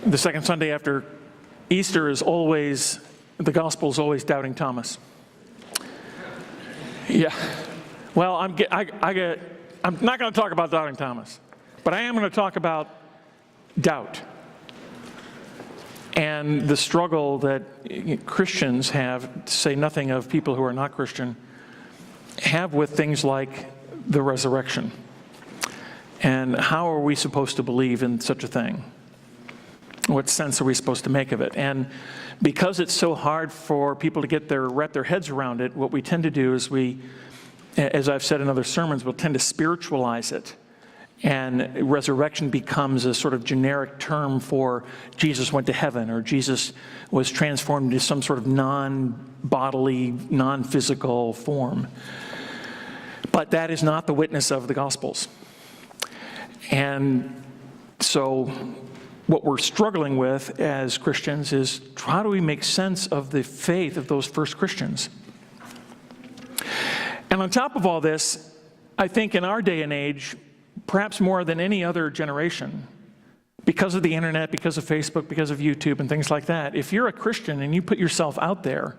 The second Sunday after Easter is always, the gospel is always doubting Thomas. Yeah. Well, I'm not going to talk about doubting Thomas, but I am going to talk about doubt and the struggle that Christians have, to say nothing of people who are not Christian, have with things like the resurrection. And how are we supposed to believe in such a thing? What sense are we supposed to make of it? And because it's so hard for people to wrap their heads around it, what we tend to do is we, as I've said in other sermons, we'll tend to spiritualize it. And resurrection becomes a sort of generic term for Jesus went to heaven, or Jesus was transformed into some sort of non-bodily, non-physical form. But that is not the witness of the Gospels. And so what we're struggling with as Christians is, how do we make sense of the faith of those first Christians? And on top of all this, I think in our day and age, perhaps more than any other generation, because of the internet, because of Facebook, because of YouTube and things like that, if you're a Christian and you put yourself out there,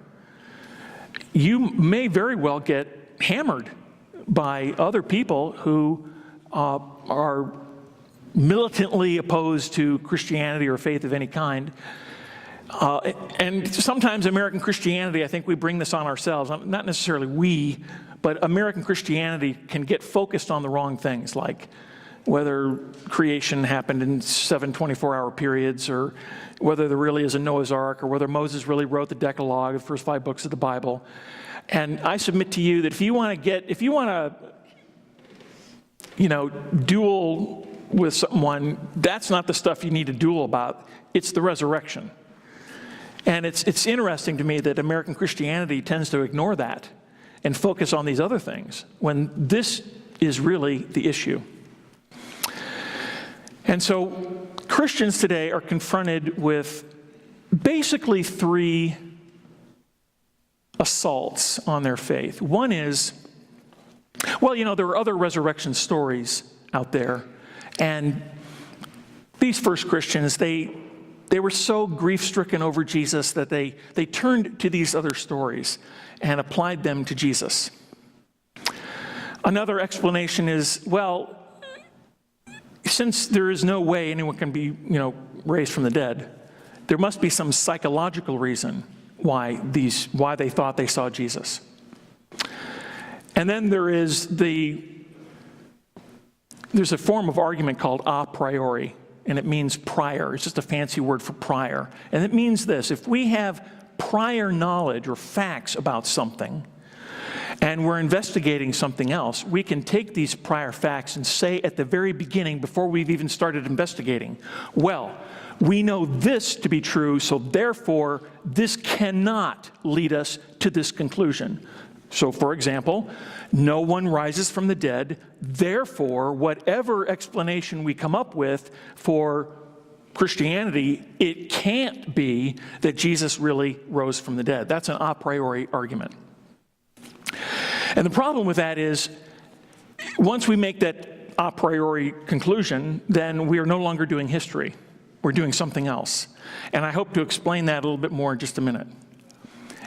you may very well get hammered by other people who are militantly opposed to Christianity or faith of any kind. And sometimes American Christianity, I think we bring this on ourselves. Not necessarily we, but American Christianity can get focused on the wrong things, like whether creation happened in 7 24-hour periods, or whether there really is a Noah's Ark, or whether Moses really wrote the Decalogue, the first 5 books of the Bible. And I submit to you that if you want to duel with someone, that's not the stuff you need to duel about. It's the resurrection. And it's interesting to me that American Christianity tends to ignore that and focus on these other things, when this is really the issue. And so Christians today are confronted with basically 3 assaults on their faith. One is, there are other resurrection stories out there, and these first Christians, they were so grief-stricken over Jesus that they turned to these other stories and applied them to Jesus. Another explanation is, since there is no way anyone can be, raised from the dead, there must be some psychological reason why they thought they saw Jesus. And then there's a form of argument called a priori, and it means prior. It's just a fancy word for prior. And it means this: if we have prior knowledge or facts about something, and we're investigating something else, we can take these prior facts and say at the very beginning, before we've even started investigating, we know this to be true, so therefore this cannot lead us to this conclusion. So, for example, no one rises from the dead, therefore whatever explanation we come up with for Christianity, it can't be that Jesus really rose from the dead. That's an a priori argument. And the problem with that is, once we make that a priori conclusion, then we are no longer doing history. We're doing something else. And I hope to explain that a little bit more in just a minute.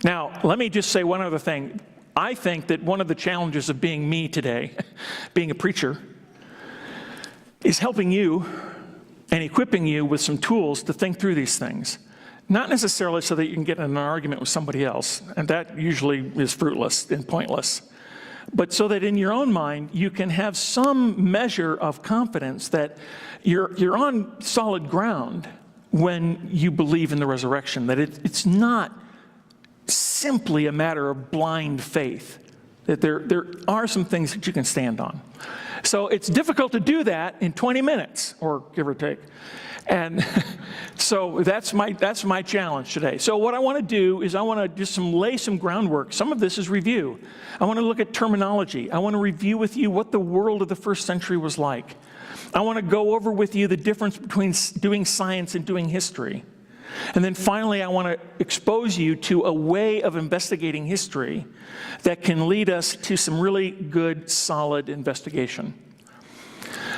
Now, let me just say one other thing. I think that one of the challenges of being me today, being a preacher, is helping you and equipping you with some tools to think through these things. Not necessarily so that you can get in an argument with somebody else, and that usually is fruitless and pointless, but so that in your own mind you can have some measure of confidence that you're on solid ground when you believe in the resurrection, that it's not simply a matter of blind faith, that there are some things that you can stand on. So it's difficult to do that in 20 minutes, or give or take. And so that's my challenge today. So what I want to do is I want to just lay some groundwork. Some of this is review. I want to look at terminology. I want to review with you what the world of the first century was like. I want to go over with you the difference between doing science and doing history. And then finally, I want to expose you to a way of investigating history that can lead us to some really good, solid investigation.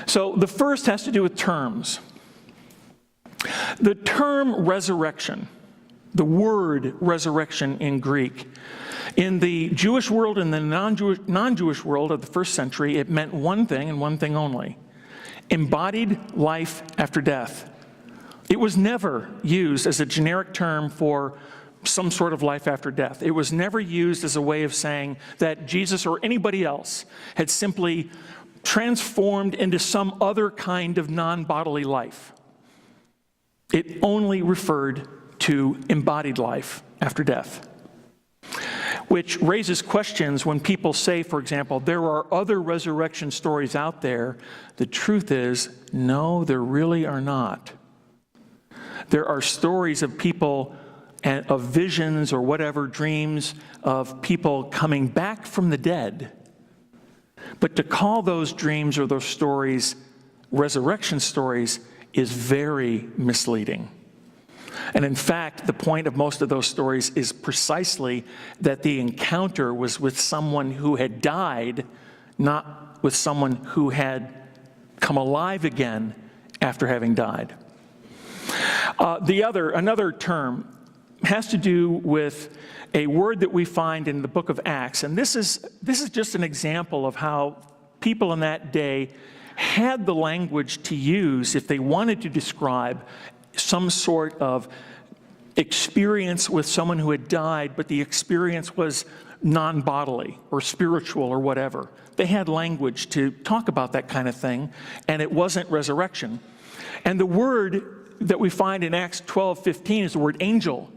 So the first has to do with terms. The term resurrection, the word resurrection in Greek, in the Jewish world and the non-Jewish world of the first century, it meant one thing and one thing only: embodied life after death. It was never used as a generic term for some sort of life after death. It was never used as a way of saying that Jesus or anybody else had simply transformed into some other kind of non-bodily life. It only referred to embodied life after death, which raises questions when people say, for example, there are other resurrection stories out there. The truth is, no, there really are not. There are stories of people, and of visions or whatever, dreams of people coming back from the dead. But to call those dreams or those stories resurrection stories is very misleading. And in fact, the point of most of those stories is precisely that the encounter was with someone who had died, not with someone who had come alive again after having died. Another term has to do with a word that we find in the book of Acts. And this is just an example of how people in that day had the language to use if they wanted to describe some sort of experience with someone who had died, but the experience was non-bodily or spiritual or whatever. They had language to talk about that kind of thing, and it wasn't resurrection. And the word that we find in Acts 12:15 is the word angel.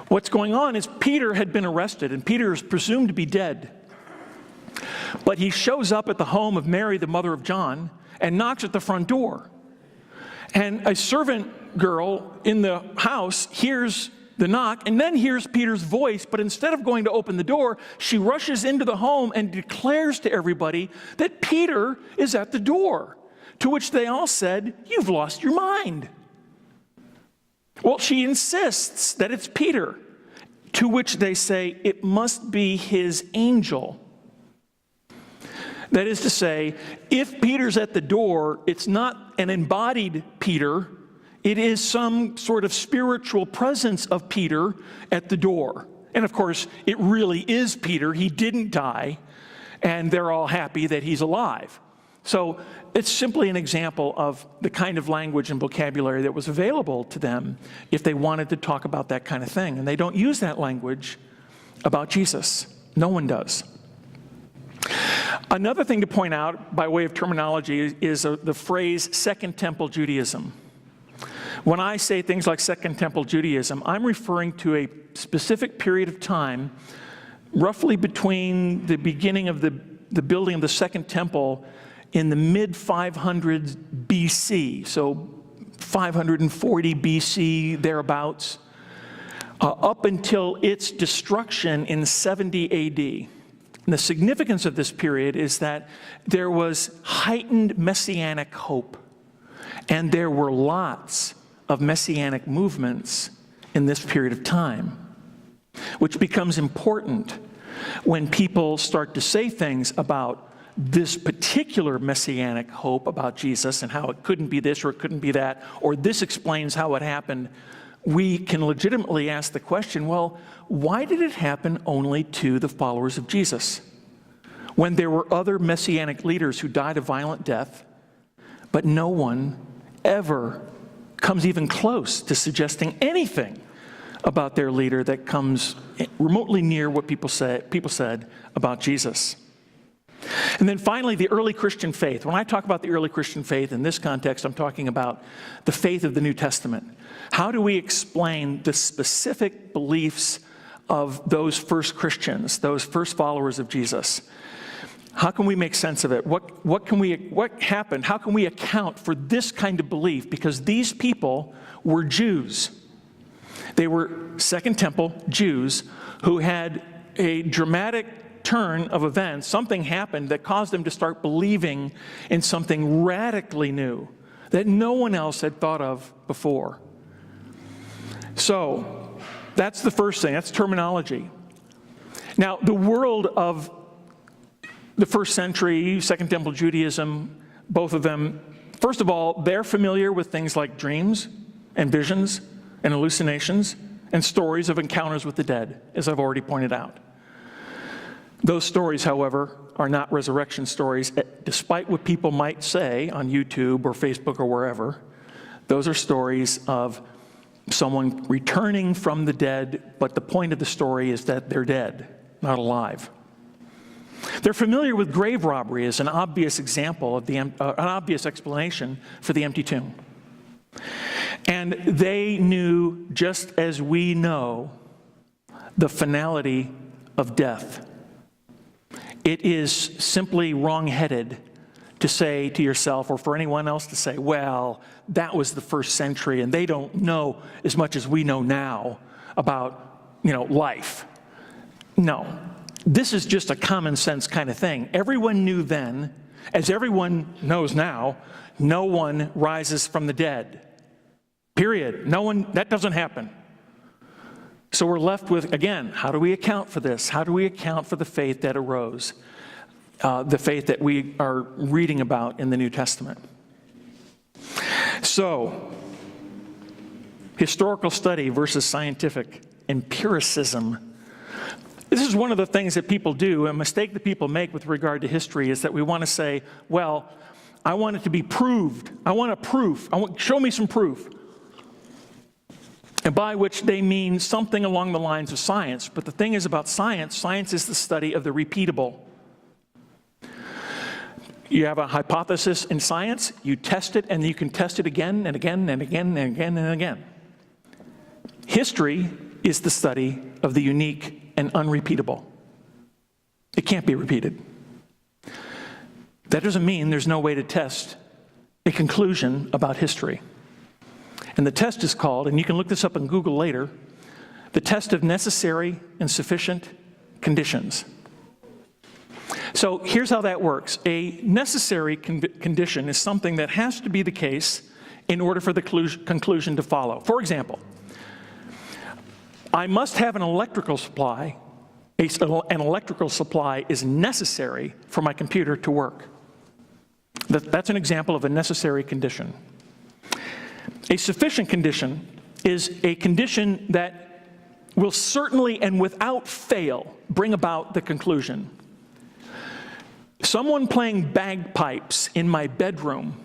What's going on is Peter had been arrested, and Peter is presumed to be dead. But he shows up at the home of Mary, the mother of John, and knocks at the front door. And a servant girl in the house hears the knock and then hears Peter's voice, but instead of going to open the door, she rushes into the home and declares to everybody that Peter is at the door, to which they all said, "You've lost your mind." Well, she insists that it's Peter, to which they say it must be his angel. That is to say, if Peter's at the door, it's not an embodied Peter, it is some sort of spiritual presence of Peter at the door. And of course, it really is Peter. He didn't die, and they're all happy that he's alive. So it's simply an example of the kind of language and vocabulary that was available to them if they wanted to talk about that kind of thing. And they don't use that language about Jesus. No one does. Another thing to point out by way of terminology is the phrase Second Temple Judaism. When I say things like Second Temple Judaism, I'm referring to a specific period of time, roughly between the beginning of the building of the Second Temple in the mid-500s BC, so 540 BC, thereabouts, up until its destruction in 70 AD. And the significance of this period is that there was heightened messianic hope, and there were lots of messianic movements in this period of time, which becomes important when people start to say things about this particular messianic hope about Jesus and how it couldn't be this or it couldn't be that, or this explains how it happened. We can legitimately ask the question, well, why did it happen only to the followers of Jesus when there were other messianic leaders who died a violent death, but no one ever comes even close to suggesting anything about their leader that comes remotely near what people said about Jesus? And then finally, the early Christian faith. When I talk about the early Christian faith in this context, I'm talking about the faith of the New Testament. How do we explain the specific beliefs of those first Christians, those first followers of Jesus? How can we make sense of it? What happened? How can we account for this kind of belief? Because these people were Jews. They were Second Temple Jews who had a dramatic turn of events. Something happened that caused them to start believing in something radically new that no one else had thought of before. So that's the first thing. That's terminology. Now, the world of the first century, Second Temple Judaism, both of them First of all, they're familiar with things like dreams and visions and hallucinations and stories of encounters with the dead, as I've already pointed out. Those stories, however, are not resurrection stories, despite what people might say on YouTube or Facebook or wherever. Those are stories of someone returning from the dead, but the point of the story is that they're dead, not alive. They're familiar with grave robbery as an obvious example of an obvious explanation for the empty tomb. And they knew, just as we know, the finality of death. It is simply wrong-headed to say to yourself, or for anyone else to say, well, that was the first century and they don't know as much as we know now about, life. No, this is just a common sense kind of thing. Everyone knew then, as everyone knows now, no one rises from the dead. Period. No one, that doesn't happen. So we're left with, again, how do we account for this? How do we account for the faith that arose? The faith that we are reading about in the New Testament. So, historical study versus scientific empiricism. This is one of the things that people do. A mistake that people make with regard to history is that we want to say, well, I want it to be proved. I want a proof. Show me some proof. And by which they mean something along the lines of science. But the thing is about science, science is the study of the repeatable. You have a hypothesis in science, you test it, and you can test it again and again and again and again and again. History is the study of the unique and unrepeatable. It can't be repeated. That doesn't mean there's no way to test a conclusion about history. And the test is called, and you can look this up on Google later, the test of necessary and sufficient conditions. So here's how that works. A necessary condition is something that has to be the case in order for the conclusion to follow. For example, I must have an electrical supply. An electrical supply is necessary for my computer to work. That's an example of a necessary condition. A sufficient condition is a condition that will certainly and without fail bring about the conclusion. Someone playing bagpipes in my bedroom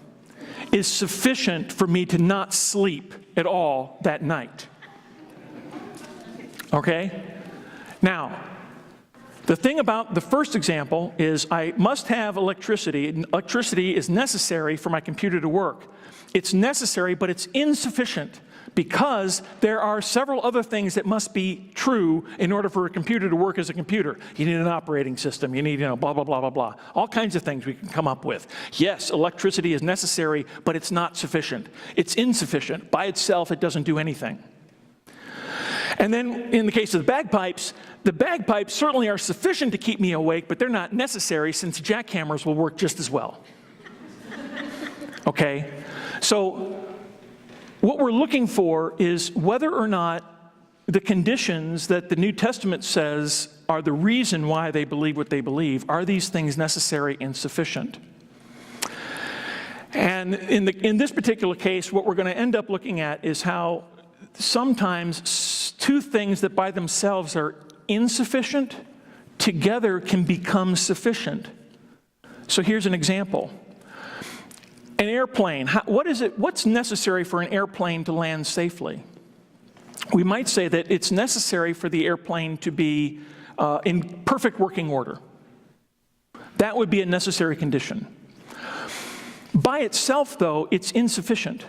is sufficient for me to not sleep at all that night. Okay? Now, the thing about the first example is I must have electricity. Electricity is necessary for my computer to work. It's necessary, but it's insufficient because there are several other things that must be true in order for a computer to work as a computer. You need an operating system. You need, blah, blah, blah, blah, blah. All kinds of things we can come up with. Yes, electricity is necessary, but it's not sufficient. It's insufficient. By itself, it doesn't do anything. And then in the case of the bagpipes certainly are sufficient to keep me awake, but they're not necessary since jackhammers will work just as well. Okay? So what we're looking for is whether or not the conditions that the New Testament says are the reason why they believe what they believe, are these things necessary and sufficient? And in this particular case, what we're going to end up looking at is how sometimes two things that by themselves are insufficient together can become sufficient. So here's an example. An airplane, what's necessary for an airplane to land safely? We might say that it's necessary for the airplane to be in perfect working order. That would be a necessary condition. By itself, though, it's insufficient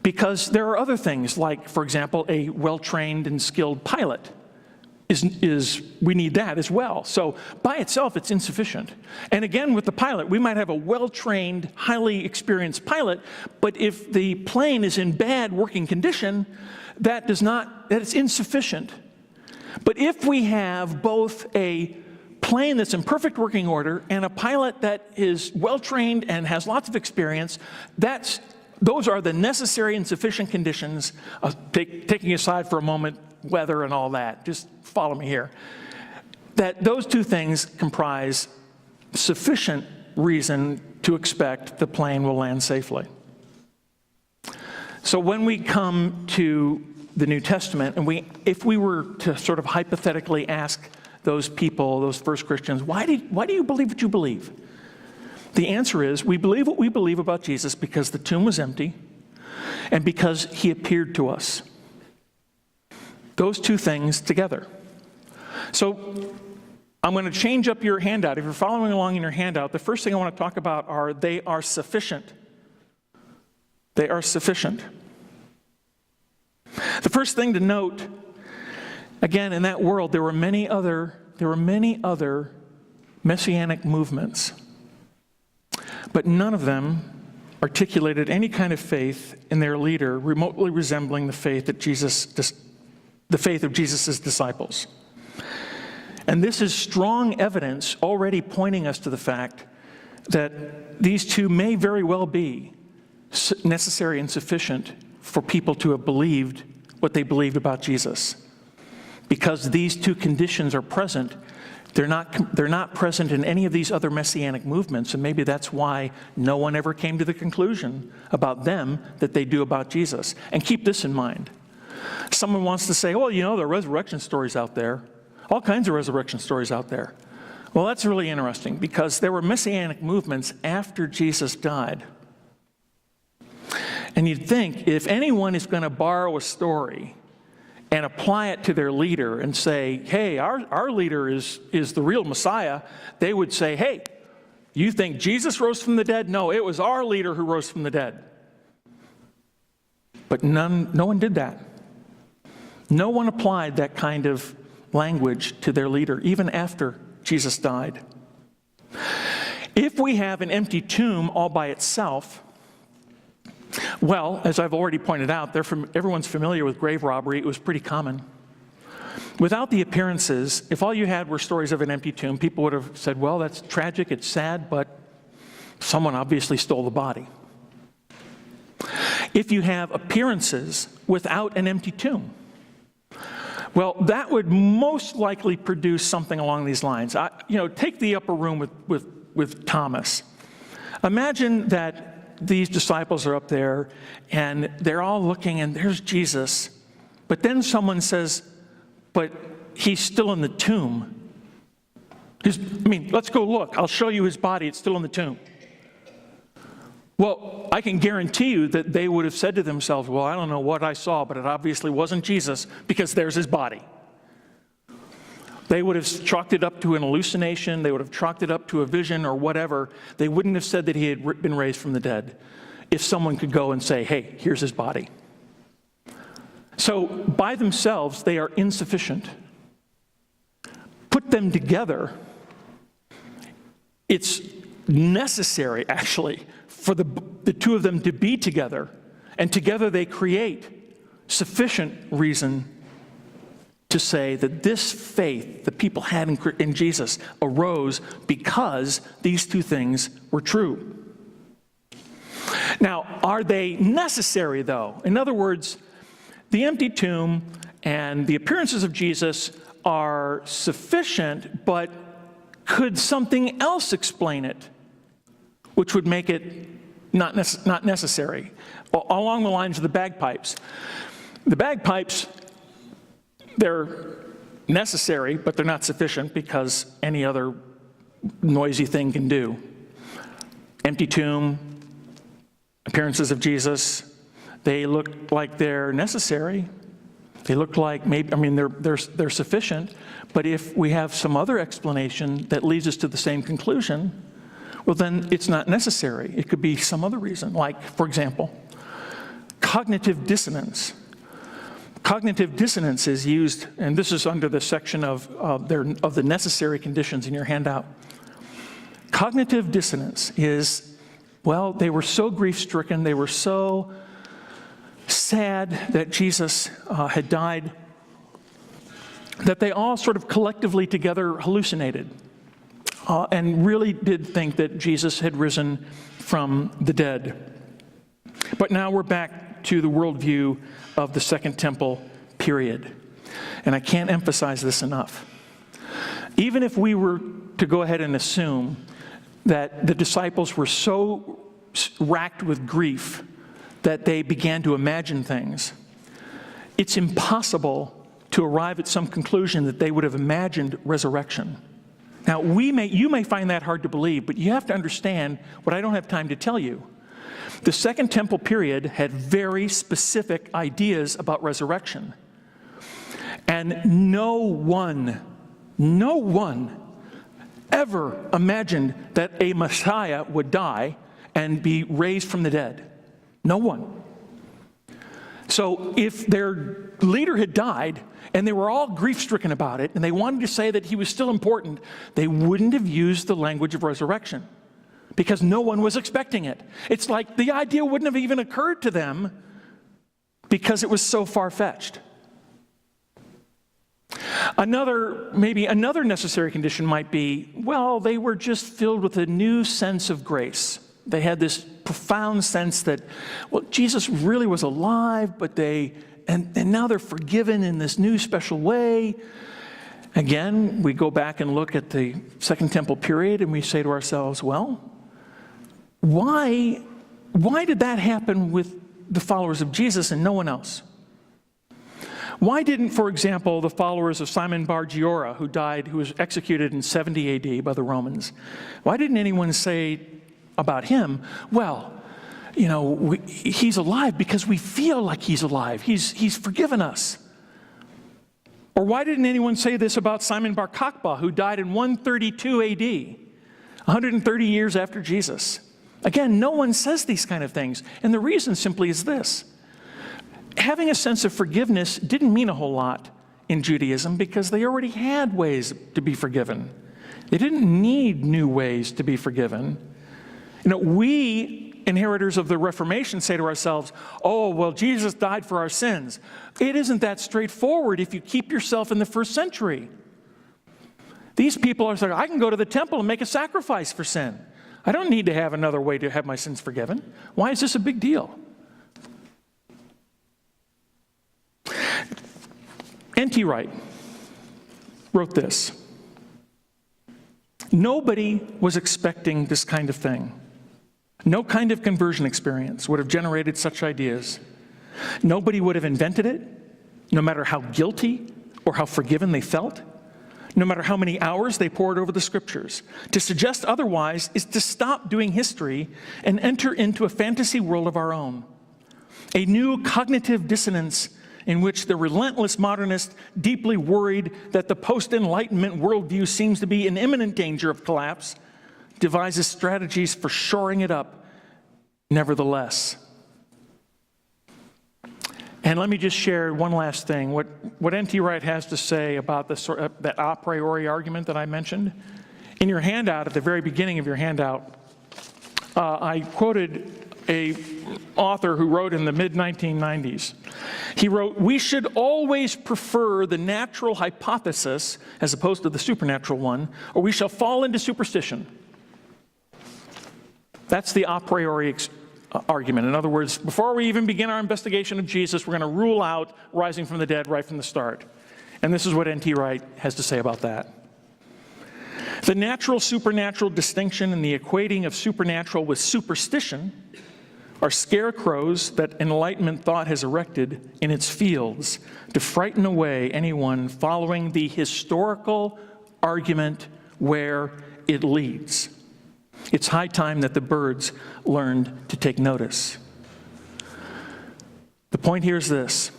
because there are other things like, for example, a well-trained and skilled pilot. We need that as well. So by itself, it's insufficient. And again, with the pilot, we might have a well-trained, highly experienced pilot, but if the plane is in bad working condition, that is insufficient. But if we have both a plane that's in perfect working order and a pilot that is well-trained and has lots of experience, those are the necessary and sufficient conditions, taking aside for a moment weather and all that. Just follow me here. That those two things comprise sufficient reason to expect the plane will land safely. So when we come to the New Testament, and if we were to sort of hypothetically ask those people, those first Christians, why do you believe what you believe? The answer is, we believe what we believe about Jesus because the tomb was empty and because he appeared to us. Those two things together. So I'm going to change up your handout. If you're following along in your handout, the first thing I want to talk about are they are sufficient. They are sufficient. The first thing to note, again, in that world, there were many other messianic movements, but none of them articulated any kind of faith in their leader remotely resembling the faith of Jesus' disciples. And this is strong evidence already pointing us to the fact that these two may very well be necessary and sufficient for people to have believed what they believed about Jesus. Because these two conditions are present, they're not present in any of these other messianic movements, and maybe that's why no one ever came to the conclusion about them that they do about Jesus. And keep this in mind. Someone wants to say, well, there are resurrection stories out there. All kinds of resurrection stories out there. Well, that's really interesting because there were messianic movements after Jesus died. And you'd think if anyone is going to borrow a story and apply it to their leader and say, hey, our leader is the real Messiah, they would say, hey, you think Jesus rose from the dead? No, it was our leader who rose from the dead. But no one did that. No one applied that kind of language to their leader, even after Jesus died. If we have an empty tomb all by itself, well, as I've already pointed out, everyone's familiar with grave robbery. It was pretty common. Without the appearances, if all you had were stories of an empty tomb, people would have said, well, that's tragic, it's sad, but someone obviously stole the body. If you have appearances without an empty tomb, well, that would most likely produce something along these lines. Take the upper room with Thomas. Imagine that these disciples are up there, and they're all looking, and there's Jesus. But then someone says, but he's still in the tomb. Let's go look. I'll show you his body. It's still in the tomb. Well, I can guarantee you that they would have said to themselves, well, I don't know what I saw, but it obviously wasn't Jesus because there's his body. They would have chalked it up to an hallucination. They would have chalked it up to a vision or whatever. They wouldn't have said that he had been raised from the dead if someone could go and say, hey, here's his body. So by themselves, they are insufficient. Put them together, it's necessary, actually, for the two of them to be together, and together they create sufficient reason to say that this faith that people had in Jesus arose because these two things were true. Now, are they necessary, though? In other words, the empty tomb and the appearances of Jesus are sufficient, but could something else explain it, which would make it not necessary? Along the lines of the bagpipes. The bagpipes, they're necessary, but they're not sufficient because any other noisy thing can do. Empty tomb, appearances of Jesus, they look like they're necessary. They look like they're sufficient, but if we have some other explanation that leads us to the same conclusion, well, then it's not necessary. It could be some other reason, like, for example, cognitive dissonance. Cognitive dissonance is used, and this is under the section of the necessary conditions in your handout. Cognitive dissonance is, well, they were so grief-stricken, they were so sad that Jesus had died, that they all sort of collectively together hallucinated and really did think that Jesus had risen from the dead. But now we're back to the worldview of the Second Temple period. And I can't emphasize this enough. Even if we were to go ahead and assume that the disciples were so racked with grief that they began to imagine things, it's impossible to arrive at some conclusion that they would have imagined resurrection. Now, you may find that hard to believe, but you have to understand what I don't have time to tell you. The Second Temple period had very specific ideas about resurrection. And no one ever imagined that a Messiah would die and be raised from the dead. No one. So if their leader had died and they were all grief-stricken about it and they wanted to say that he was still important, they wouldn't have used the language of resurrection because no one was expecting it. It's like the idea wouldn't have even occurred to them because it was so far-fetched. Maybe another necessary condition might be, well, they were just filled with a new sense of grace. They had this profound sense that, well, Jesus really was alive, but and now they're forgiven in this new special way. Again, we go back and look at the Second Temple period and we say to ourselves, well, why did that happen with the followers of Jesus and no one else? Why didn't, for example, the followers of Simon Bar Giora, who was executed in 70 AD by the Romans, why didn't anyone say about him, well, he's alive because we feel like he's alive. He's forgiven us. Or why didn't anyone say this about Simon Bar Kokhba, who died in 132 AD, 130 years after Jesus? Again, no one says these kind of things. And the reason simply is this. Having a sense of forgiveness didn't mean a whole lot in Judaism because they already had ways to be forgiven. They didn't need new ways to be forgiven. We, inheritors of the Reformation, say to ourselves, oh, well, Jesus died for our sins. It isn't that straightforward if you keep yourself in the first century. These people are saying, I can go to the temple and make a sacrifice for sin. I don't need to have another way to have my sins forgiven. Why is this a big deal? N.T. Wright wrote this. Nobody was expecting this kind of thing. No kind of conversion experience would have generated such ideas. Nobody would have invented it, no matter how guilty or how forgiven they felt, no matter how many hours they poured over the scriptures. To suggest otherwise is to stop doing history and enter into a fantasy world of our own. A new cognitive dissonance in which the relentless modernist, deeply worried that the post-Enlightenment worldview seems to be in imminent danger of collapse, devises strategies for shoring it up, nevertheless. And let me just share one last thing. What N.T. Wright has to say about that a priori argument that I mentioned. In your handout, at the very beginning of your handout, I quoted an author who wrote in the mid-1990s. He wrote, "We should always prefer the natural hypothesis as opposed to the supernatural one, or we shall fall into superstition." That's the a priori argument. In other words, before we even begin our investigation of Jesus, we're going to rule out rising from the dead right from the start. And this is what N.T. Wright has to say about that. The natural-supernatural distinction and the equating of supernatural with superstition are scarecrows that Enlightenment thought has erected in its fields to frighten away anyone following the historical argument where it leads. It's high time that the birds learned to take notice. The point here is this.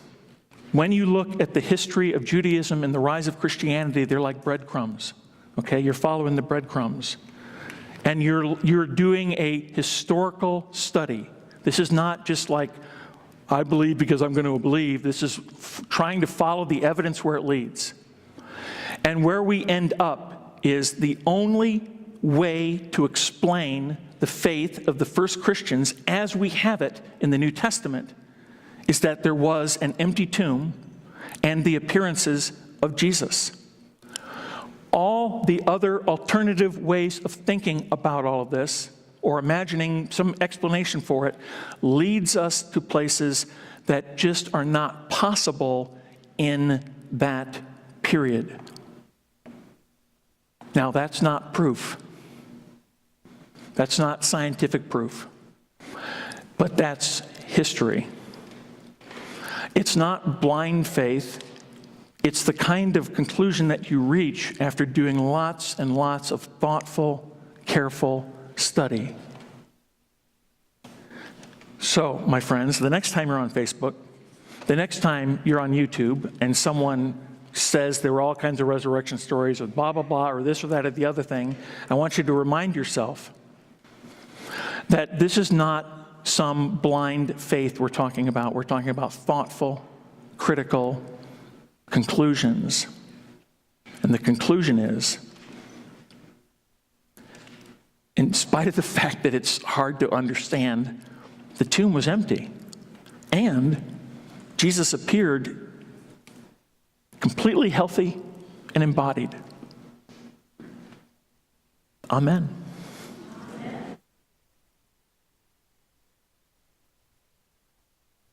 When you look at the history of Judaism and the rise of Christianity, they're like breadcrumbs. Okay, you're following the breadcrumbs. And you're doing a historical study. This is not just like, I believe because I'm going to believe. This is trying to follow the evidence where it leads. And where we end up is the only way to explain the faith of the first Christians as we have it in the New Testament is that there was an empty tomb and the appearances of Jesus. All the other alternative ways of thinking about all of this, or imagining some explanation for it, leads us to places that just are not possible in that period. Now, that's not proof. That's not scientific proof. But that's history. It's not blind faith. It's the kind of conclusion that you reach after doing lots and lots of thoughtful, careful study. So, my friends, the next time you're on Facebook, the next time you're on YouTube and someone says there were all kinds of resurrection stories or blah, blah, blah, or this or that or the other thing, I want you to remind yourself that this is not some blind faith we're talking about. We're talking about thoughtful, critical conclusions. And the conclusion is, in spite of the fact that it's hard to understand, the tomb was empty. And Jesus appeared completely healthy and embodied. Amen.